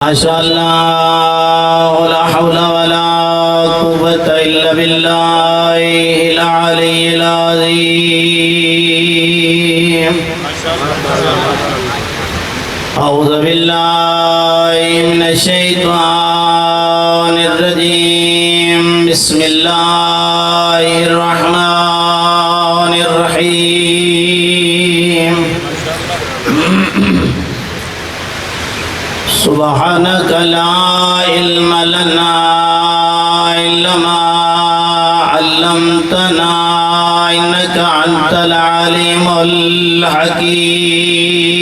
माशाअल्लाह ला हौला वला कुव्वता इल्ला बिल्लाहिल अलिय्यिल अज़ीम। अऊज़ु बिल्लाहि मिनश शैतानिर रजीम। बिस्मिल्लाहिर रहमानिर रहीम। सुब्हानक ला इल्म लना इल्ला मा अल्लमतना इन्नका अंतल अलीमुल हकीम।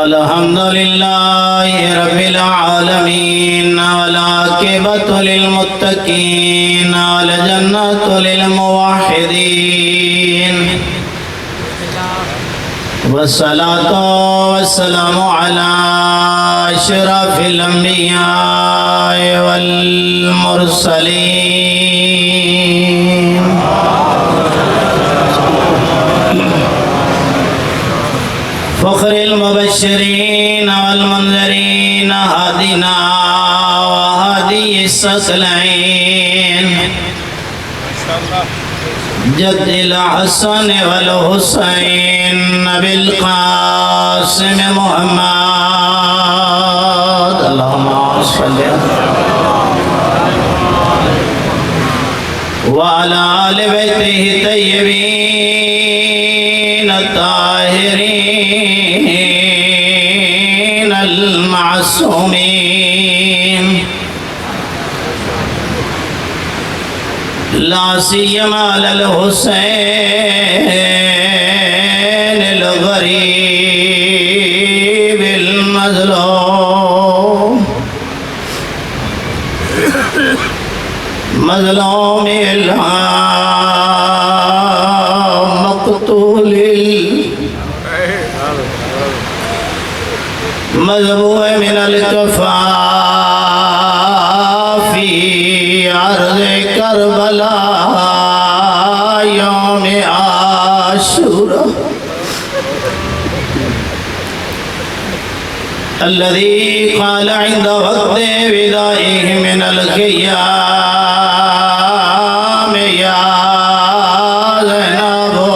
अल्हम्दुलिल्लाहि रब्बिल आलमीन वल आक़िबतु लिल मुत्तक़ीन वल जन्नतु लिल मुवह्हिदीन। वस्सलातु वस्सलामु अला अशरफिल अंबिया वल मुरसलीन। फ़ख्रिल मुबश्शिरीन वल मुनज़िरीन हादिना व हादियिस सकलैन। जद्दिल हसन वल हुसैन बिल क़ासिम मुहम्मद। अल्लाहुम्मा सल्लि व अला आलि बैतिहि तय्यबीन ताहिरीन अल मासूमीन। ला सियमा अल हुसैन अल गरीब अल मज़लूम। मज़लूम अल मक़तूल मज़बूह मिन अल कफ़ाफ़ी अर्ज़ करबला यौम आशूरा। अल्लज़ी क़ाल इंद वक़्ति विदाइहि मिनल क़ियाम या ज़ैनबो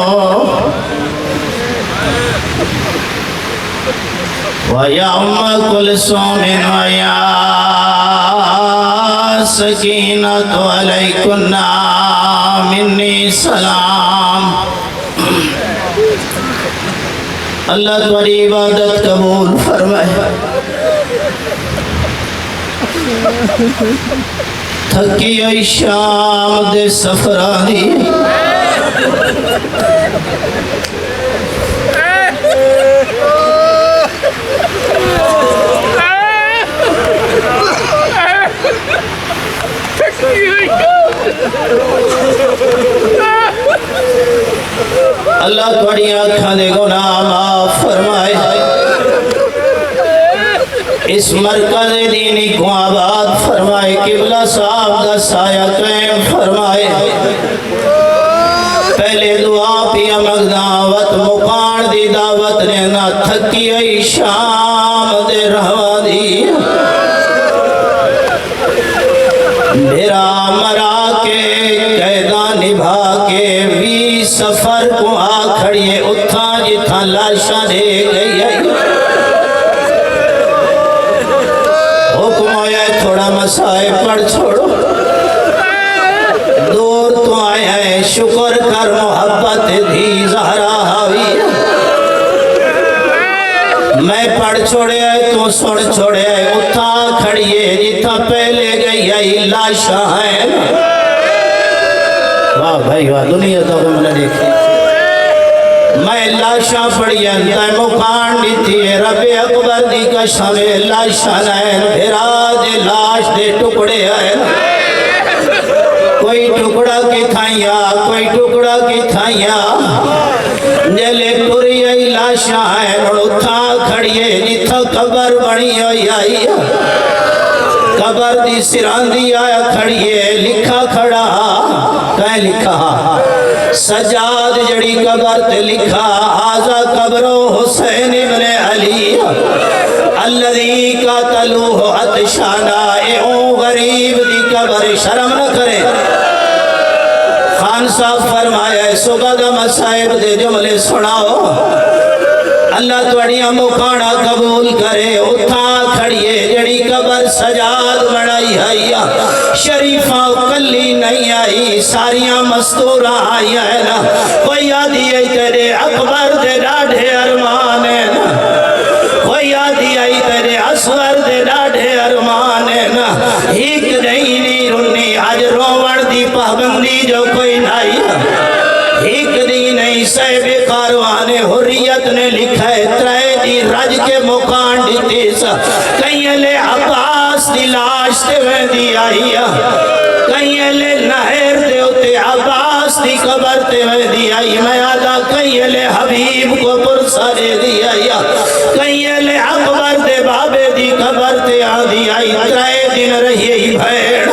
व या उम्म कुलसूम व या सकीनतु अलैकुन्ना मिन्नी सलाम। अल्लाह तुम्हारी इबादत कबूल फरमाए। थकी आई शाम दे सफरा दी अल्लाह थोड़ी आँखा दे गुनाह माफ फरमाए। इस मरकज़ दीनी को आबाद फरमाए। किबला साहब दा साया कायम फरमाए। पहले दुआ पिया मगदावत मुकान दी दावत ने ना थकी आई शाम दे रहवा दी मेरा मरा के कैदा निभा के भी सफर को आ खड़िए उठा जिथा लाशा दे गई। हुक्म होया थोड़ा मसाए पढ़ छोड़ो। दूर तो आया है शुक्र कर मोहब्बत दी ज़हरा हावी। मैं पढ़ छोड़े तू सुन छोड़े उठा खड़िए जिथा पहले गई आई लाशा है। वाह भाई वाह, दुनिया तो मैंने देखी। मैं लाशा पढ़िया मुकान दी रबे अकबर दी कसम लाशा नैन भेरा दे लाश दे टुकड़े है। कोई टुकड़ा की थाइया कोई टुकड़ा की थाइया जले टुरी आई लाशा है। उठा खड़िए जिथा कबर बनी आई कबर दी सिरांदी आया खड़िए लिखा खड़ा कह लिखा सजाद जड़ी कबर ते लिखा आजा कब्रो हुसैन इब्ने अली अल्लज़ी क़तलूहु अतशाना, ए ओ गरीब दी कबर शर्म न करे। खान साहब फरमाया सुबह दा मसाइब दे जुमले सुनाओ, अल्लाह तुहाड़ियां मुखाना कबूल करे। उठा खड़िए जड़ी कबर सजाद बनाई है, शरीफा कली नहीं आई, सारिया मस्तूरा आई है ना। कोई आदि आई तेरे अकबर दे डाढ़े अरमान है ना, कोई आदि आई तेरे असगर दे डाढ़े अरमान है ना। एक नहीं नी रुन्नी आज रोवण दी पाबंदी जो कोई नहीं, एक दिन नहीं साहिब कारवाने हुर्रियत ने लिखा है त्रै दी रज के मुकान दिते कईले अब्बास दी लाश ते वेंदी आई, कईले नहर दे उते अब्बास दी कबर ते वेंदी आई। मैं आदा कईले हबीब को पुरसा दे दी आई, कईले अकबर दे बाबे दी कबर ते आंदी आई। त्रै दिन रही भेड़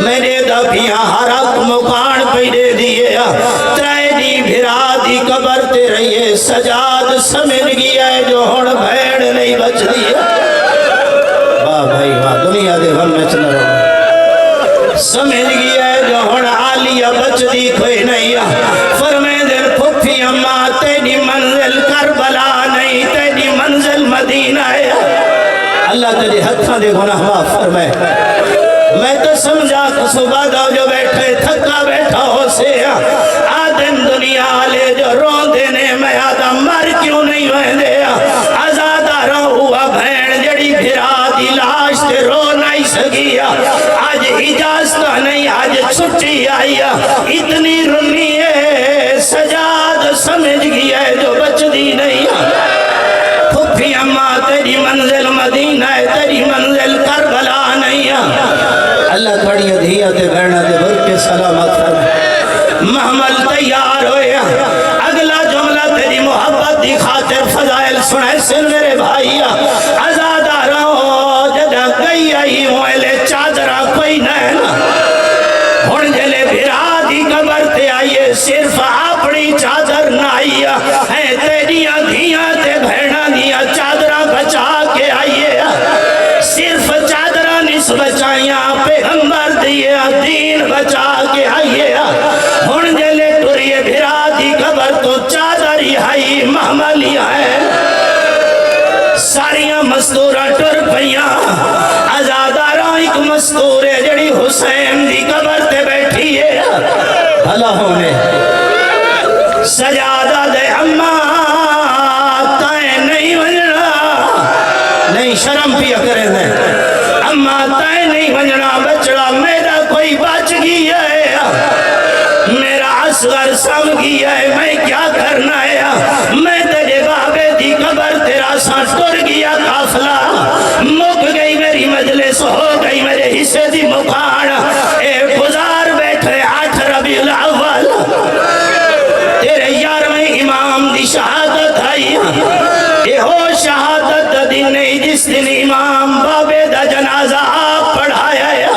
मेरे दबिया हर मुकान पे दे दिए, त्रै दी भिरा दी कबर ते रहिए। सजाद समझ गया है जो हुण भेड़ नहीं बचदी है। वाह भाई वाह, दुनिया दे गम में चल रहा, समझ गया है जो हुण आलिया बचदी कोई नहीं। फरमाए फुफी अम्मा तेरी मंजिल करबला नहीं, तेरी मंजिल मदीना है। अल्लाह तेरे हत्थां दे गुनाह माफ फरमाए। मैं तो समझा सुबह दो जो बैठे थका बैठा हो से आदम दुनिया ले जो रोंदे ने, मैं आदा मर क्यों नहीं वेंदे। आजादार हुआ भैन जड़ी भिरा दी लाश ते रो नहीं सकी, आज इजाजत नहीं आज छुट्टी आई, इतनी रुनी है सजाद समझ गया है जो बचदी नहीं। फुफी अम्मा तेरी मंजिल मदीना है, तेरी मंजिल करबला नहीं। अल्लाह थोड़ी धिया ते बहना दे भर के सलामत फरमाए। महमल तैयार होया, अगला जुमला तेरी मोहब्बत दी खातिर फजाइल सुनाए सुन मेरे भाई। आजादार जदा गई आई मोले चादरा कोई न, हुण जले भिरा दी कबर ते आइए सिर्फ अपनी चादर ना आई है, तेरिया धिया ते बहना दिया चादरा बचा के आइए। सिर्फ चादरा निस बचाइया पैगंबर दिया दीन बचा के आइए। हुण जले टुरिए भिरा दी कबर तो चादर ही आई महमली है। सारिया मस्तूरा टुर पईया, आजादारा एक मस्तूर है जड़ी हुसैन दी कबर ते बैठी है। भला होने सजादा दे अम्मा ताए नहीं वजना, नहीं शर्म पिया करे ने अम्मा ताए नहीं वजना, बचड़ा मेरा कोई बच गया है, मेरा असगर सम गया है, मैं क्या करना है। मैं तेरे बाबे दी कबर तेरा सा टुर गया काफला, मुक गई मेरी मजलिस, हो गई मेरे हिस्से दी मुकान। ए गुजार बैठे 8 रबीउल अव्वल तेरे 11वें इमाम दी शहादत आई। ए हो शहादत दिन नहीं जिस दिन इमाम बाबे दा जनाजा आप पढ़ाया।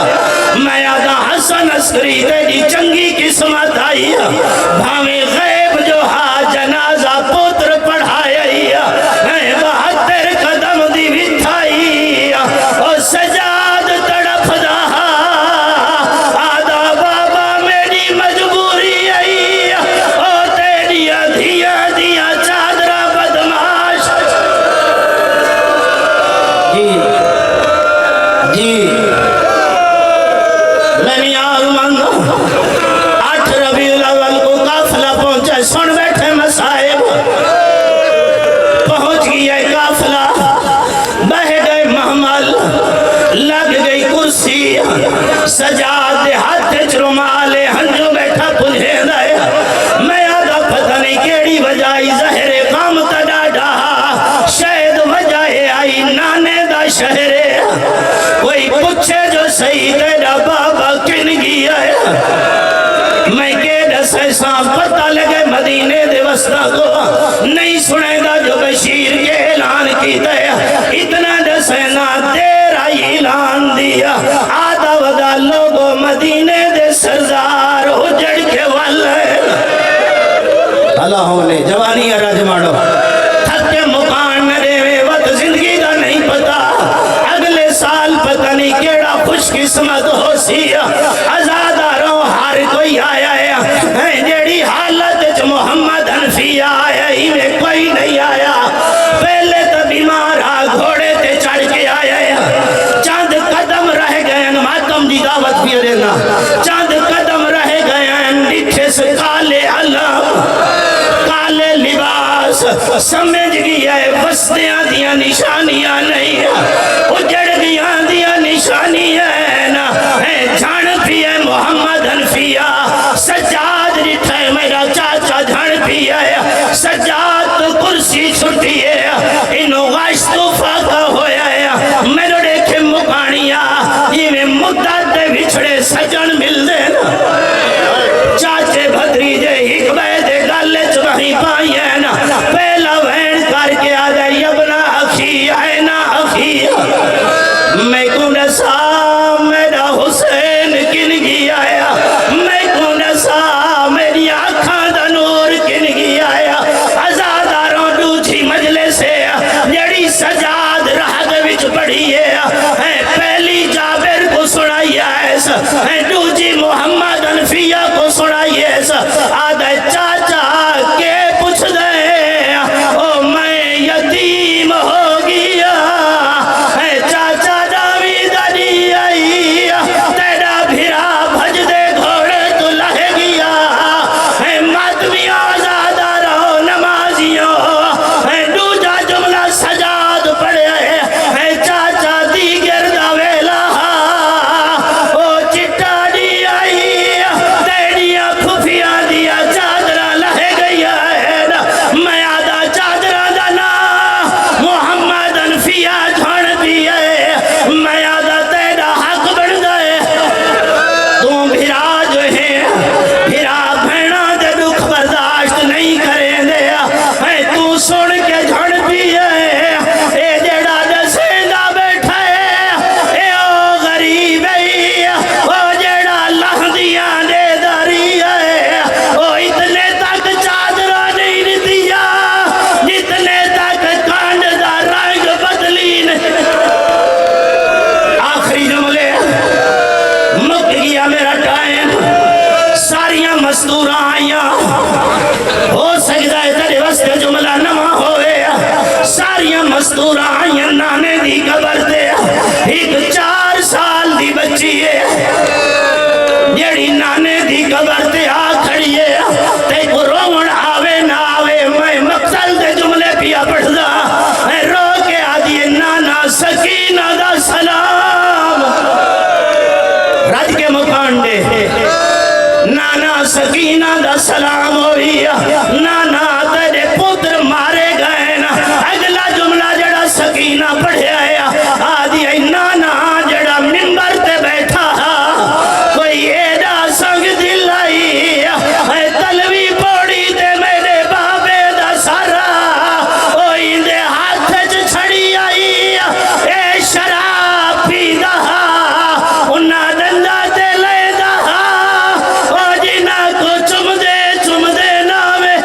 मैं आदा हसन अस्करी तेरी चंगी किस्मत आई, भावे गैब जो हा जनाजा पुत्र पढ़ाया। मैं 72 कदम दी बिठाई और सजाद तड़फदा आदा बाबा मेरी मजबूरी आई, और तेरी धिया दिया चादरा बदमाश। जी जी मैंने आगमन 8 रबीउल अव्वल को काफिला पहुंचा, सुन बैठे मसाइब। पहुंच गया काफिला, बह गए महमल, लग गई कुर्सी, सजाद दे हाथ च रुमाले हंजू बैठा पुंजे दे। मैं आदा पता नहीं केड़ी वजाई जहरे काम तडाडा, शायद वजह आई नाने दा शहरे। कोई पूछे जो सही तेरा बाबा किन गया है, मैं के दसे सा पता लगे मदीने दे वस्ता को नहीं सुनेगा जो बशीर के ऐलान की दया। इतना दसेना तेरा ऐलान दिया, आधा वदा लोगो मदीने दे सरदार उजड़ के वाल अल्लाह ने जवानी राज मारो थके मुकान न देवे वत जिंदगी का सी आजादारों हर कोई आया है जेड़ी हालत च मोहम्मद हनफिया आया इवें कोई नहीं आया पहले तो बीमार आ घोड़े ते चढ़ के आया चंद कदम रह गए मातम की दावत भी देना चंद कदम रह गए डिठे से काले अलम काले लिबास समझ गया बस्तियां दिया निशानियां नहीं उजड़ गया दिया निशानियां ना जान पिए मोहम्मद हनफिया सज्जाद रिठा मेरा चाचा जान पिए सज्जाद तो कुर्सी छुट्टी है इनो वाश तूफा का होया है मेरे देखे मुकानिया इवें मुद्दा ते बिछड़े सजन मिलदे ना चाचे भतरीजे एक बैदे गल च वही पाई है ना पहला वैन करके आ जाए अपना अखी है ना अखी मैं को नसा मेरा हुसैन किन गया आया मैं को नसा मेरी आँखां दा नूर किन गया आया आजादारों दूजी मजले से जड़ी सजाद राग विच पड़ी है पहली जाबिर को सुनाई है दूजी मोहम्मद हनफिया को सुनाई है आधा चाचा के पूछ दे ओ मैं यतीम हो गया है चाचा दावी दादी आई तेरा भिरा भज दे घोड़े तो लह गया है मातमिया आजादा रहो नमाजियों है दूजा जुमला सजाद पड़े है चाचा दी गिरदा वेला ओ चिट्टा दी आई तेरिया फुफिया दिया चादरा लह गया है ना मैं आधा चादरा दा ना मोहम्मद हनफिया झाड़ दिया मैं आधा तेरा हक बन गए तू भिरा जो है भिरा भैना दे दुख बर्दाश्त नहीं करे दे है तू सुन के झड़ पिए ए जेड़ा दसेंदा बैठा है ए ओ गरीब है ओ जेड़ा लहदियां दे दरी है ओ इतने तक चादरा नहीं दिया जितने तक कांड दा रंग बदली नहीं आखिरी जुमले मुक गया मेरा टाइम सारियां मजदूर आइया हो सकता है तेरे वास्ते जुमला नवा होवे सारियां मजदूर आइया नाने दी कबर ते एक 4 साल दी बच्ची है जेड़ी नाने दी कबर ते आ खड़ी है ते को रोवण आवे ना आवे मैं मकतल दे जुमले पिया पढ़दा रो के आदि नाना सकीना दा सलाम रज के मुकान दे नाना सकीना दा सलाम होई नाना तेरे पुत्र मारे गए ना अगला जुमला जड़ा सकीना पढ़िया है आदि नाना जड़ा मिंबर ते बैठा कोई एदा संग दिलाई है तलवी पौड़ी ते मेरे बाबे दा सारा ओ इंदे हाथ च छड़ी आई ए शराब पीदा उन्ना डंडा ते लेदा ओ जिना को चुमदे नावे